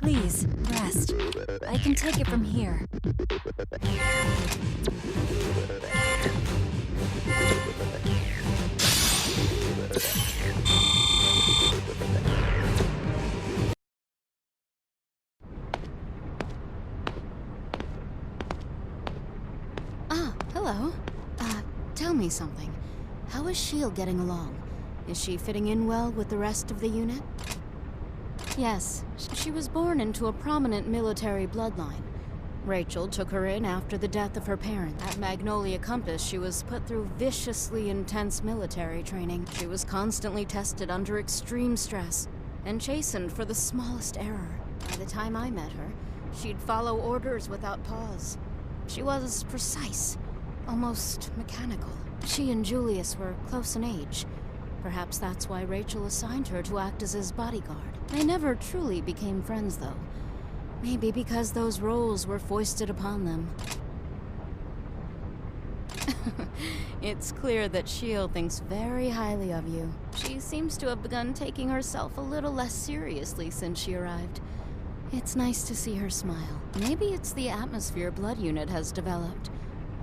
Please, rest. I can take it from here. Ah, hello. Tell me something. How is S.H.I.E.L.D. getting along? Is she fitting in well with the rest of the unit? Yes, she was born into a prominent military bloodline. Rachel took her in after the death of her parents. At Magnolia Compass, she was put through viciously intense military training. She was constantly tested under extreme stress and chastened for the smallest error. By the time I met her, she'd follow orders without pause. She was precise, almost mechanical. She and Julius were close in age. Perhaps that's why Rachel assigned her to act as his bodyguard. They never truly became friends, though. Maybe because those roles were foisted upon them. It's clear that S.H.I.E.L.D. thinks very highly of you. She seems to have begun taking herself a little less seriously since she arrived. It's nice to see her smile. Maybe it's the atmosphere Blood Unit has developed.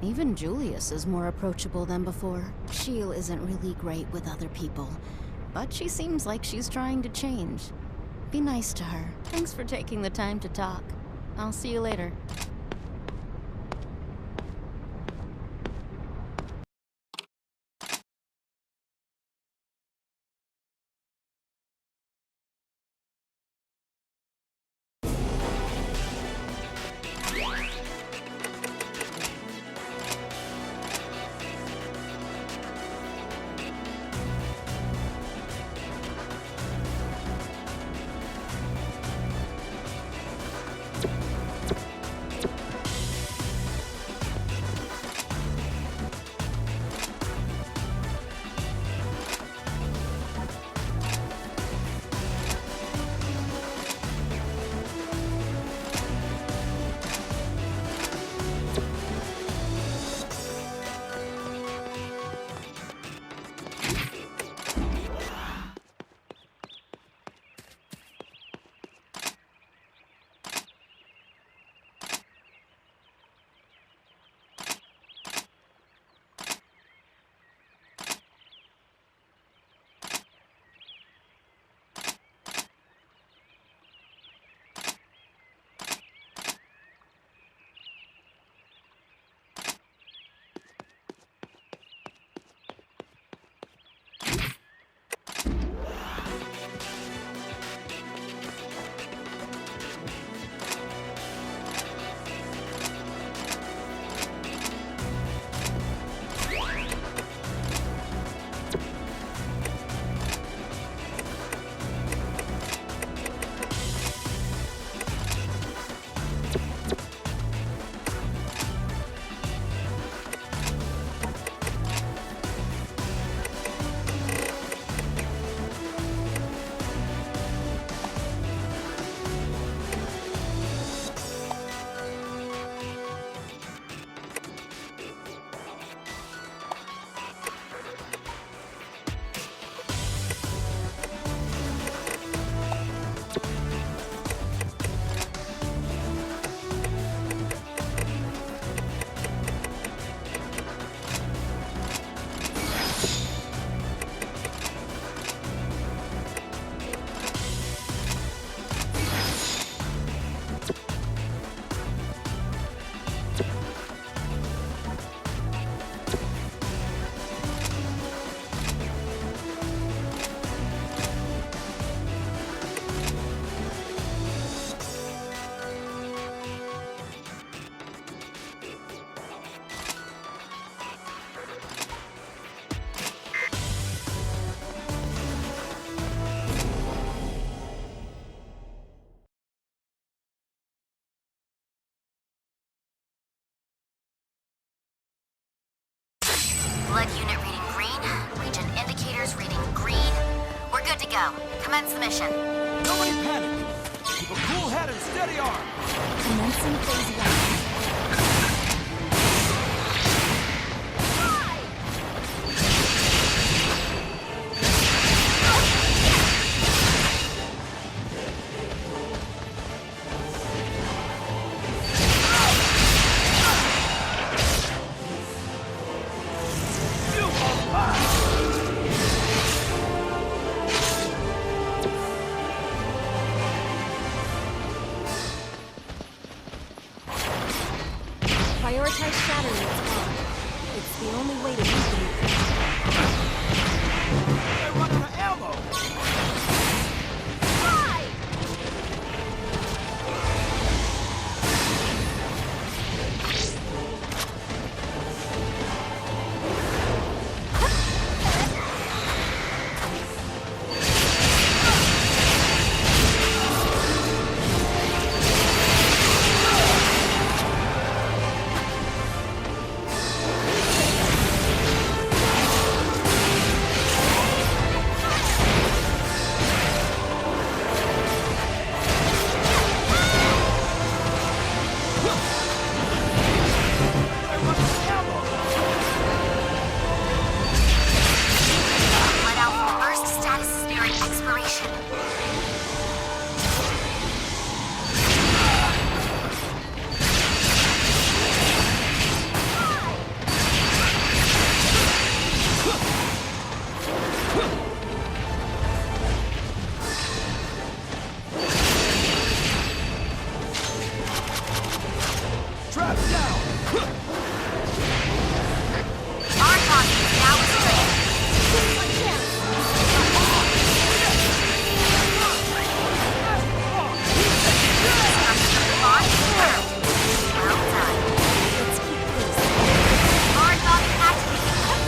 Even Julius is more approachable than before. S.H.I.E.L.D. isn't really great with other people, but she seems like she's trying to change. Be nice to her. Thanks for taking the time to talk. I'll see you later. Blood unit reading green. Region indicators reading green. We're good to go. Commence the mission. Nobody panic! Keep a cool head and steady arm! Commencing phase 1. Prioritize shattering its bond. It's the only way to weaken it. They run out of ammo! Let out burst status is nearing expiration. Trap down! Archon is now restrained. Destruction of the bond confirmed. Well done. Let's keep pace. Archon activated.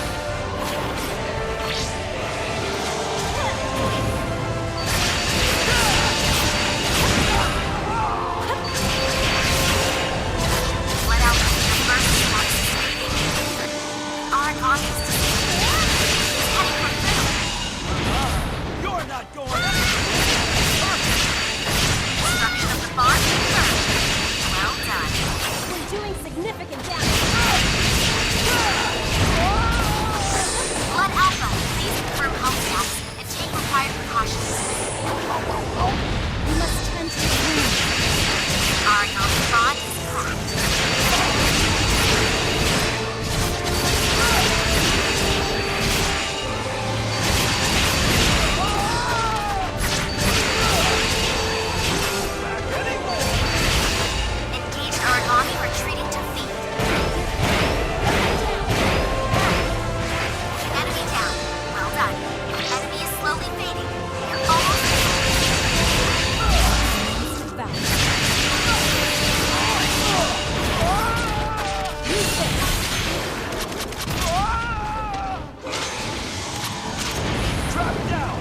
Let out your burst status is fading. Archon is disabled. He's heading for middle. You're not going anywhere! Destruction of the bond confirmed. Well done. We're doing significant damage. Blood Alpha, please confirm home status and take required precautions. We must tend to the wound. Argon's bond is cracked. Engaged Aragami retreating to feed. Enemy down. Well done. Enemy is slowly fading. You're almost Back. Trap down!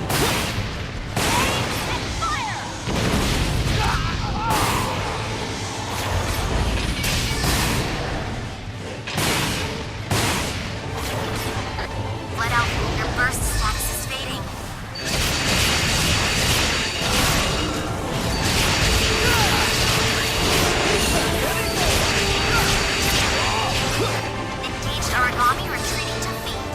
let out. Your burst status is fading. Engaged Aragami retreating to feed.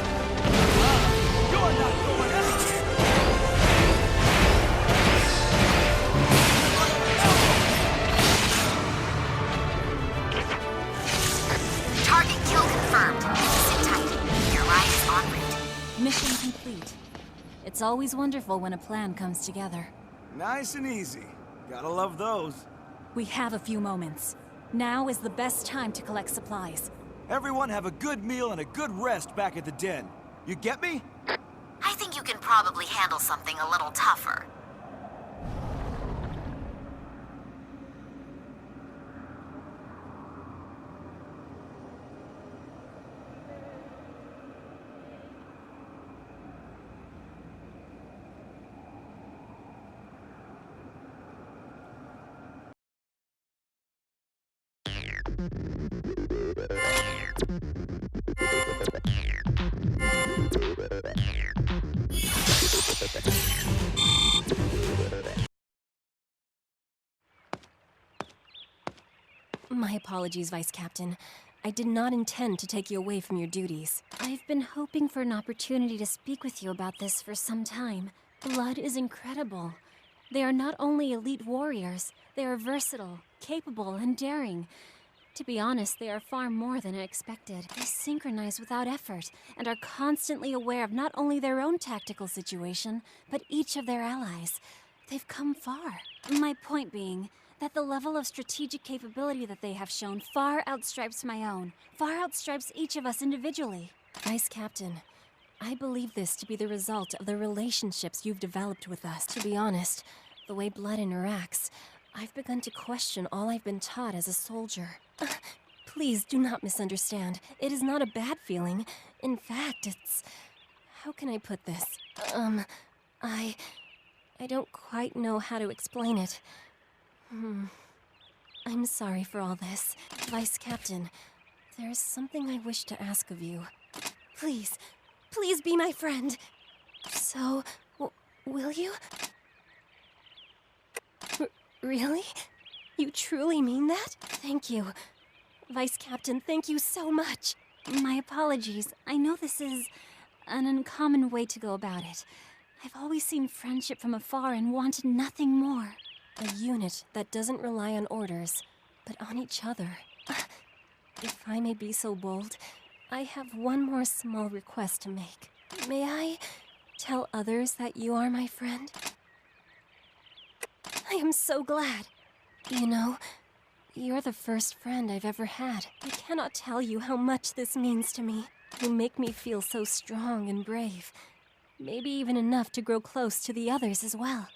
You're not going anywhere! Target kill confirmed. Sit tight. Your ride is en route. Mission complete. It's always wonderful when a plan comes together. Nice and easy. Gotta love those. We have a few moments. Now is the best time to collect supplies. Everyone have a good meal and a good rest back at the den. You get me? I think you can probably handle something a little tougher. My apologies, Vice Captain. I did not intend to take you away from your duties. I've been hoping for an opportunity to speak with you about this for some time. Blood is incredible. They are not only elite warriors, they are versatile, capable, and daring. To be honest, they are far more than I expected. They synchronize without effort, and are constantly aware of not only their own tactical situation, but each of their allies. They've come far. My point being, that the level of strategic capability that they have shown far outstrips my own, far outstrips each of us individually. Vice Captain, I believe this to be the result of the relationships you've developed with us. To be honest, the way Blood interacts, I've begun to question all I've been taught as a soldier. Please do not misunderstand. It is not a bad feeling. In fact, it's... How can I put this? I don't quite know how to explain it. I'm sorry for all this. Vice Captain, there is something I wish to ask of you. Please, please be my friend. So, will you? Really? You truly mean that? Thank you. Vice Captain, thank you so much. My apologies. I know this is an uncommon way to go about it. I've always seen friendship from afar and wanted nothing more. A unit that doesn't rely on orders, but on each other. If I may be so bold, I have one more small request to make. May I tell others that you are my friend? I am so glad. You know, you're the first friend I've ever had. I cannot tell you how much this means to me. You make me feel so strong and brave. Maybe even enough to grow close to the others as well.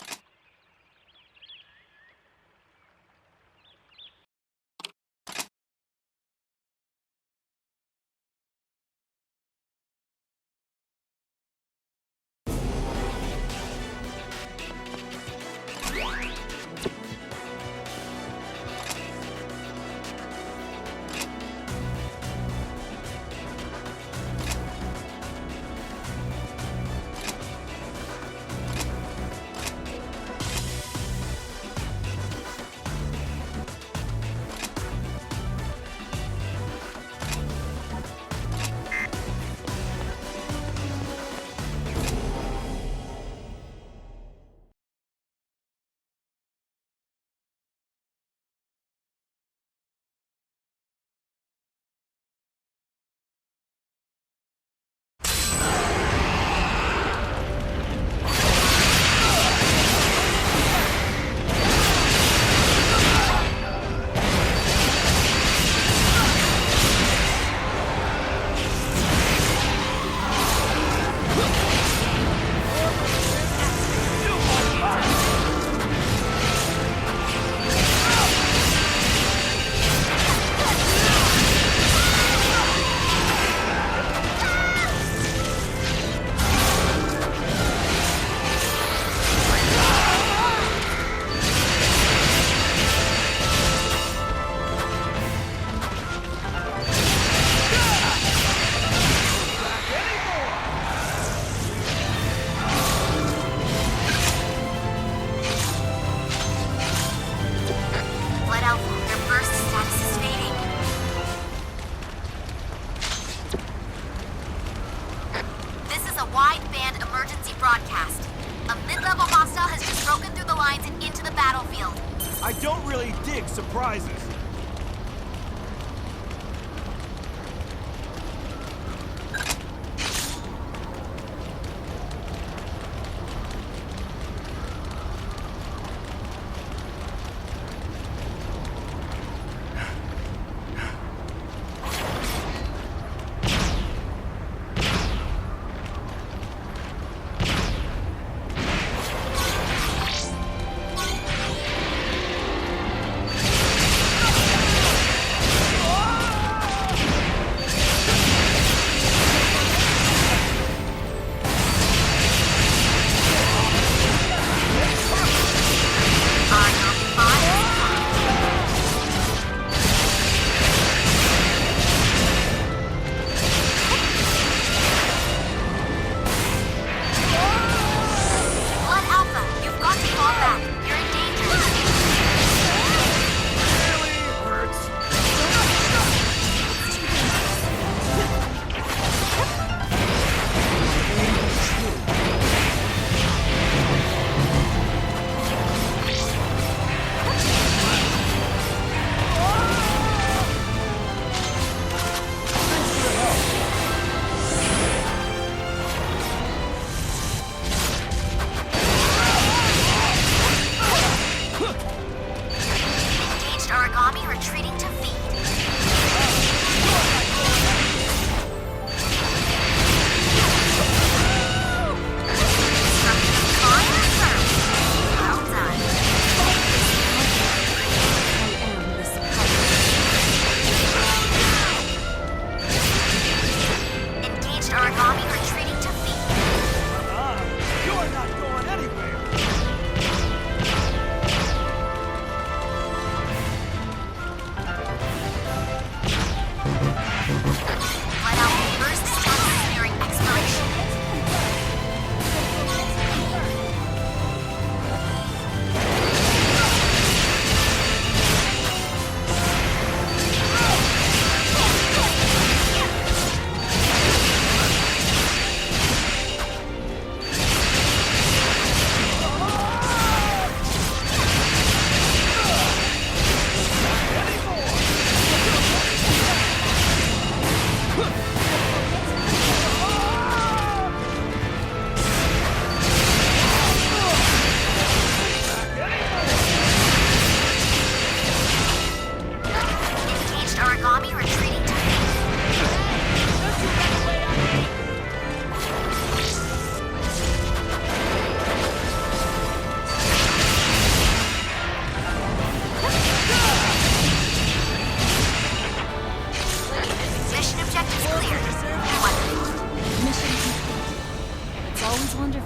I don't really dig surprises.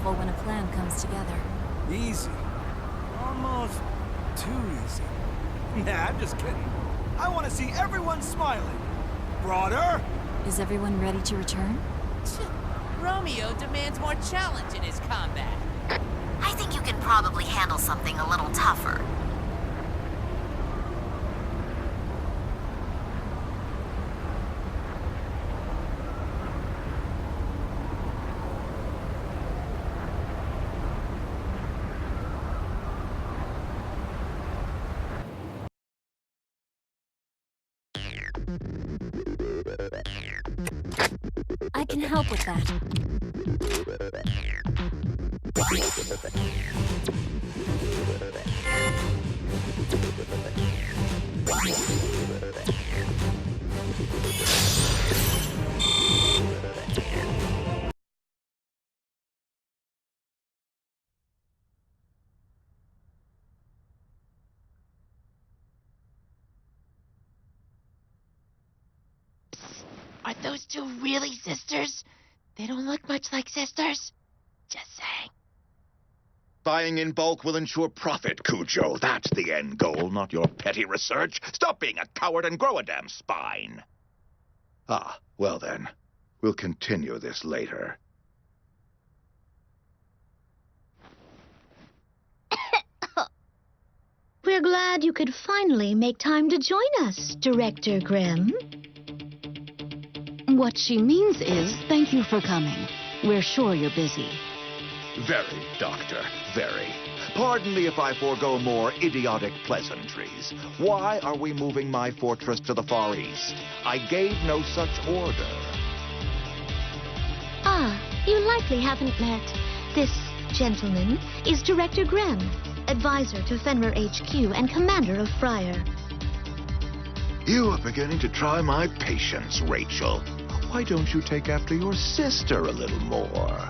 wonderful when a plan comes together. Easy. Almost too easy. Nah, I'm just kidding. I want to see everyone smiling. Broader? Is everyone ready to return? Romeo demands more challenge in his combat. I think you can probably handle something a little tougher. I can help with that. Are those two really sisters? They don't look much like sisters. Just saying. Buying in bulk will ensure profit, Cujo. That's the end goal, not your petty research. Stop being a coward and grow a damn spine. Ah, well then. We'll continue this later. We're glad you could finally make time to join us, Director Grimm. What she means is, thank you for coming. We're sure you're busy. Very, Doctor, very. Pardon me if I forego more idiotic pleasantries. Why are we moving my fortress to the Far East? I gave no such order. Ah, you likely haven't met. This gentleman is Director Grimm, advisor to Fenrir HQ and commander of Fryer. You are beginning to try my patience, Rachel. Why don't you take after your sister a little more?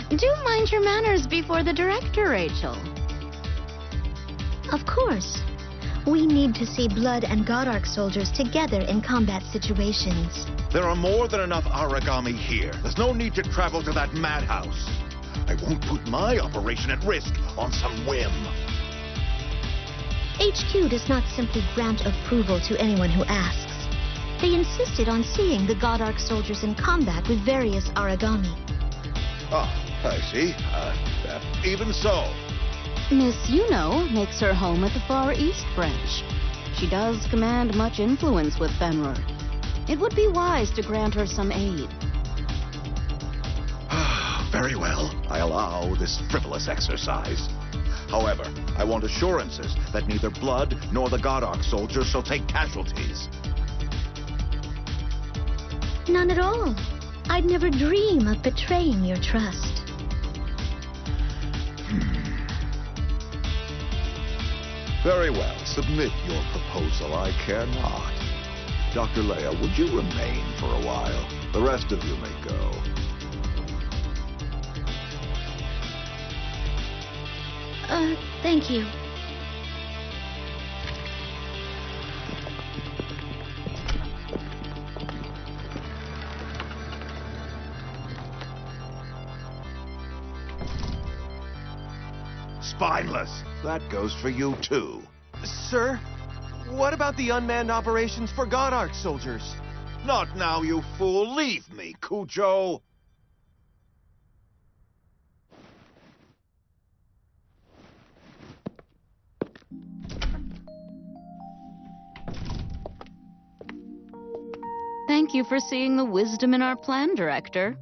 Do mind your manners before the director, Rachel. Of course. We need to see Blood and Godark soldiers together in combat situations. There are more than enough origami here. There's no need to travel to that madhouse. I won't put my operation at risk on some whim. HQ does not simply grant approval to anyone who asks. They insisted on seeing the Godark soldiers in combat with various origami. Ah, I see. Even so. Miss Yuno makes her home at the Far East branch. She does command much influence with Fenrir. It would be wise to grant her some aid. Very well. I allow this frivolous exercise. However, I want assurances that neither Blood nor the Godark soldiers shall take casualties. None at all. I'd never dream of betraying your trust. Very well. Submit your proposal. I care not. Dr. Leia, would you remain for a while? The rest of you may go. Thank you. Spineless. That goes for you, too. Sir, what about the unmanned operations for Godark soldiers? Not now, you fool. Leave me, Cujo. Thank you for seeing the wisdom in our plan, Director.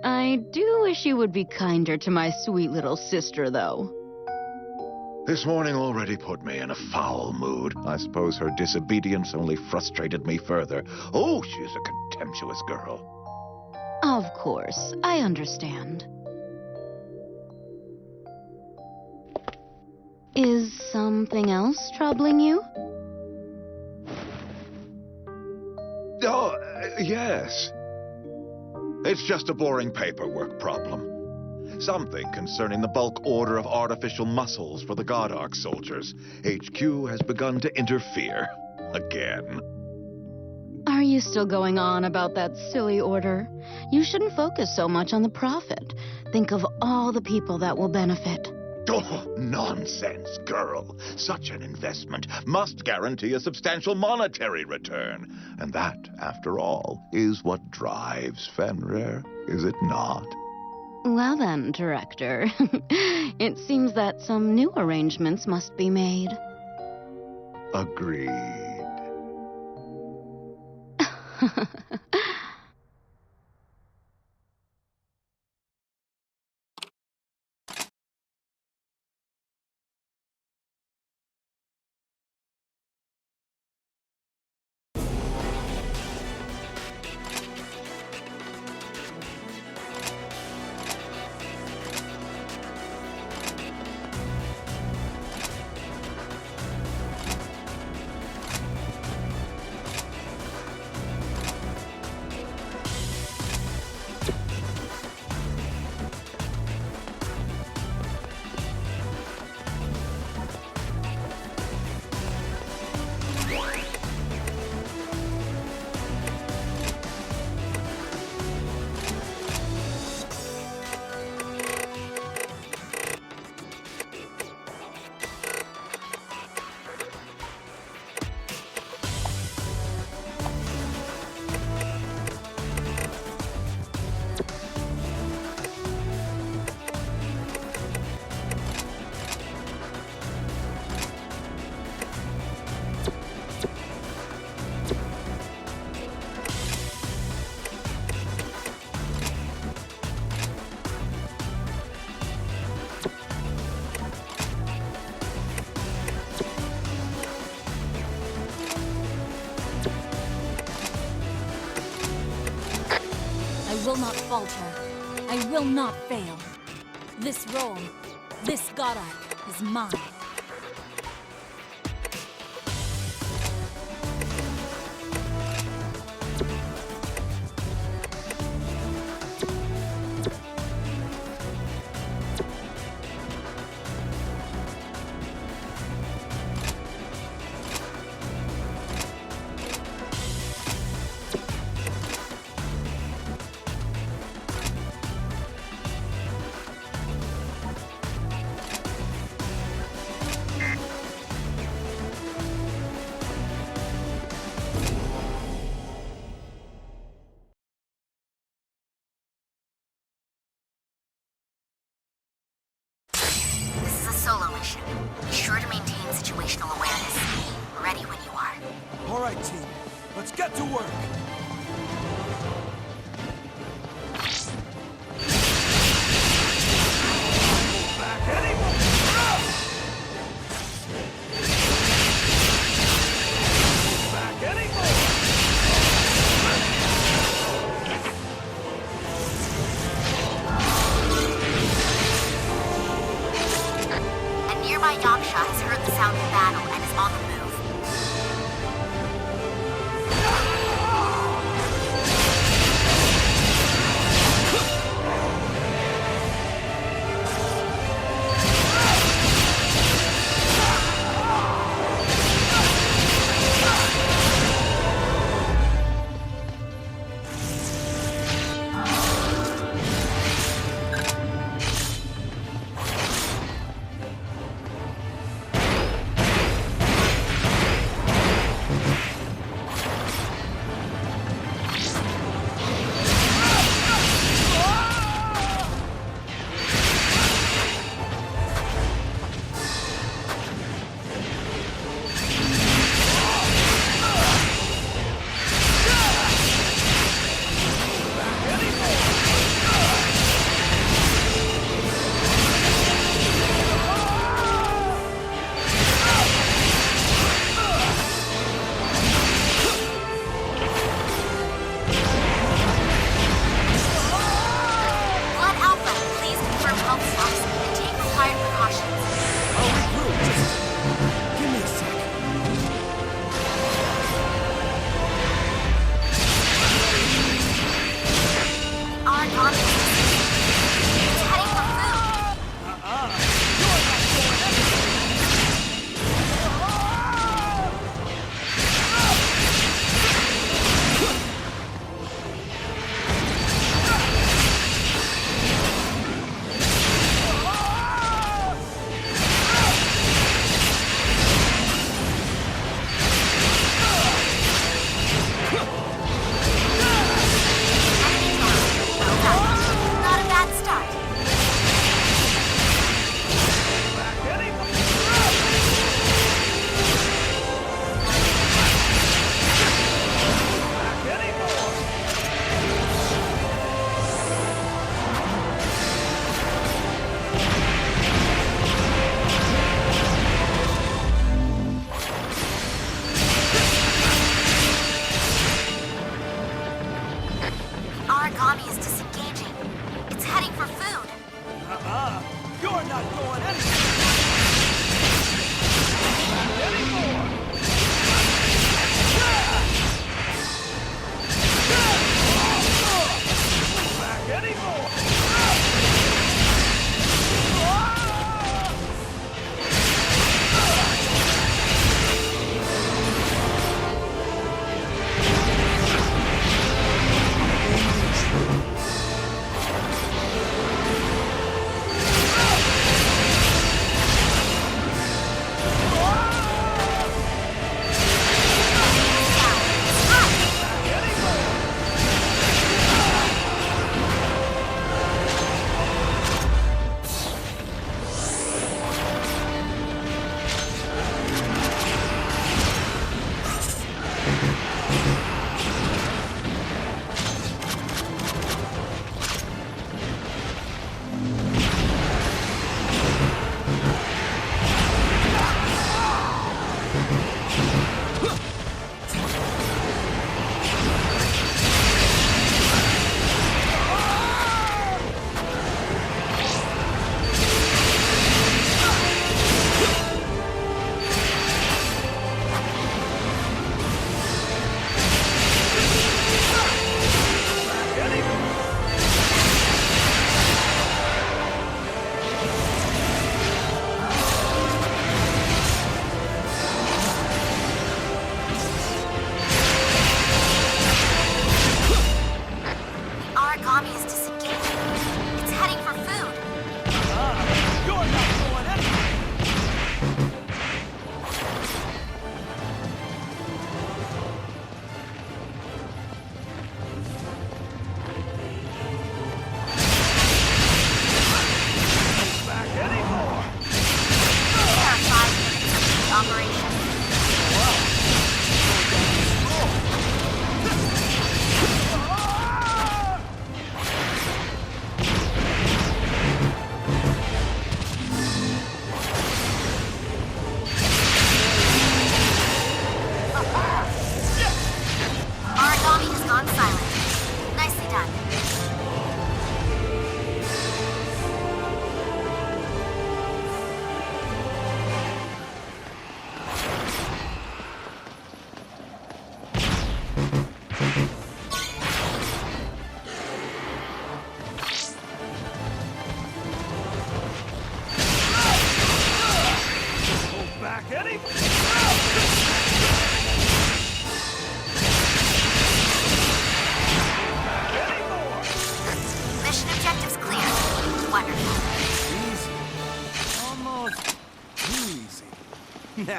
I do wish you would be kinder to my sweet little sister, though. This morning already put me in a foul mood. I suppose her disobedience only frustrated me further. Oh, she's a contemptuous girl. Of course, I understand. Is something else troubling you? Oh, yes. It's just a boring paperwork problem. Something concerning the bulk order of artificial muscles for the Godark soldiers. HQ has begun to interfere. Again. Are are you still going on about that silly order? You shouldn't focus so much on the profit. Think of all the people that will benefit. Oh, nonsense, girl. Such an investment must guarantee a substantial monetary return. And that, after all, is what drives Fenrir, is it not? Well then, Director. It seems that some new arrangements must be made. Agreed. I will not falter. I will not fail. This role, this god arc, is mine. This is a solo mission. Be sure to maintain situational awareness. Ready when you are. All right, team. Let's get to work. Back anymore! Back anymore! A nearby Yaksha has heard the sound of battle and is on the move.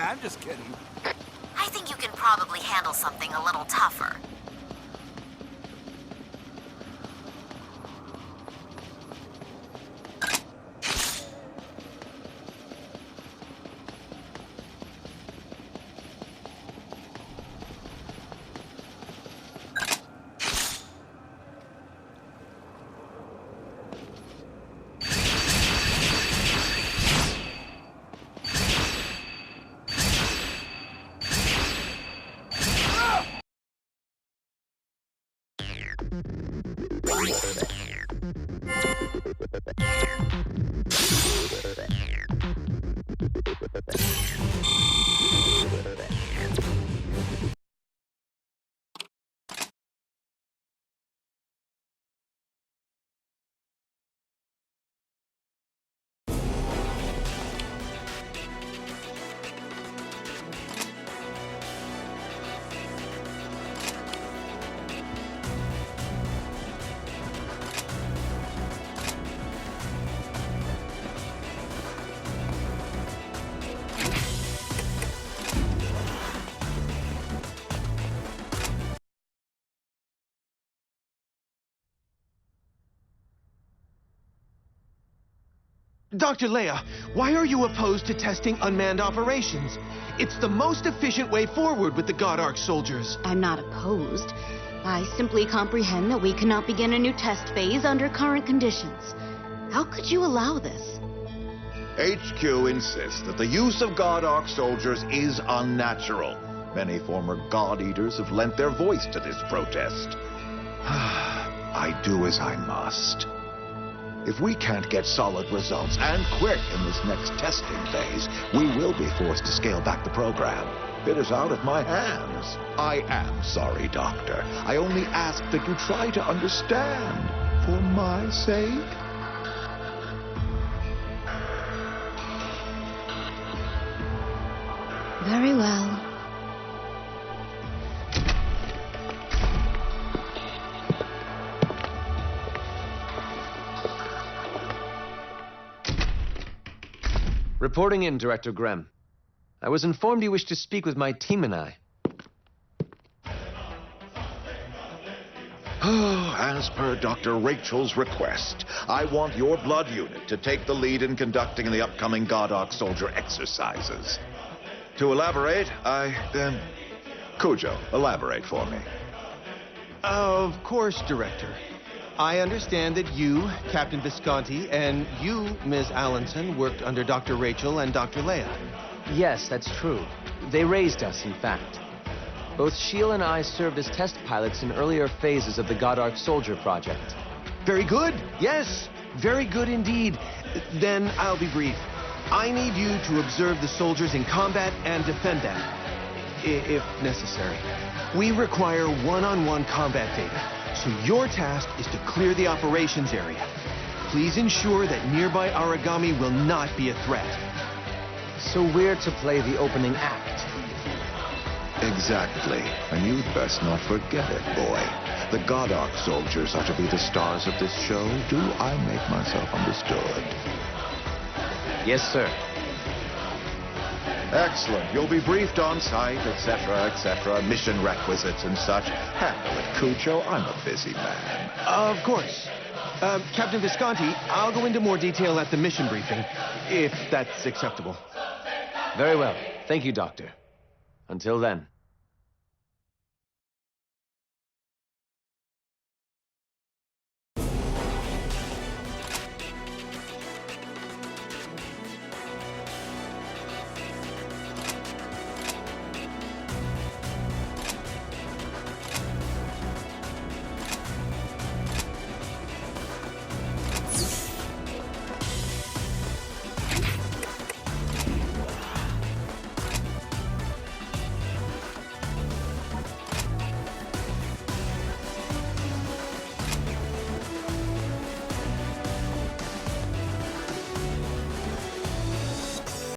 Nah, I'm just kidding. I think you can probably handle something a little tougher. Dr. Leia, why are you opposed to testing unmanned operations? It's the most efficient way forward with the God Arc soldiers. I'm not opposed. I simply comprehend that we cannot begin a new test phase under current conditions. How could you allow this? HQ insists that the use of God Arc soldiers is unnatural. Many former God Eaters have lent their voice to this protest. I do as I must. If we can't get solid results, and quick, in this next testing phase, we will be forced to scale back the program. It is out of my hands. I am sorry, Doctor. I only ask that you try to understand, for my sake. Very well. Reporting in, Director Grem. I was informed you wish to speak with my team and I. As per Dr. Rachel's request, I want your blood unit to take the lead in conducting the upcoming God Arc soldier exercises. To elaborate, Cujo, elaborate for me. Of course, Director. I understand that you, Captain Visconti, and you, Ms. Allenson, worked under Dr. Rachel and Dr. Leia. Yes, that's true. They raised us, in fact. Both Sheil and I served as test pilots in earlier phases of the God Arc Soldier project. Very good. Yes, very good indeed. Then I'll be brief. I need you to observe the soldiers in combat and defend them, if necessary. We require one-on-one combat data. So your task is to clear the operations area. Please ensure that nearby Aragami will not be a threat. So we're to play the opening act. Exactly. And you'd best not forget it, boy. The God Arc soldiers are to be the stars of this show. Do I make myself understood? Yes, sir. Excellent. You'll be briefed on site, etc., mission requisites and such. Handle it, Cujo. I'm a busy man. Of course. Captain Visconti, I'll go into more detail at the mission briefing, if that's acceptable. Very well. Thank you, Doctor. Until then.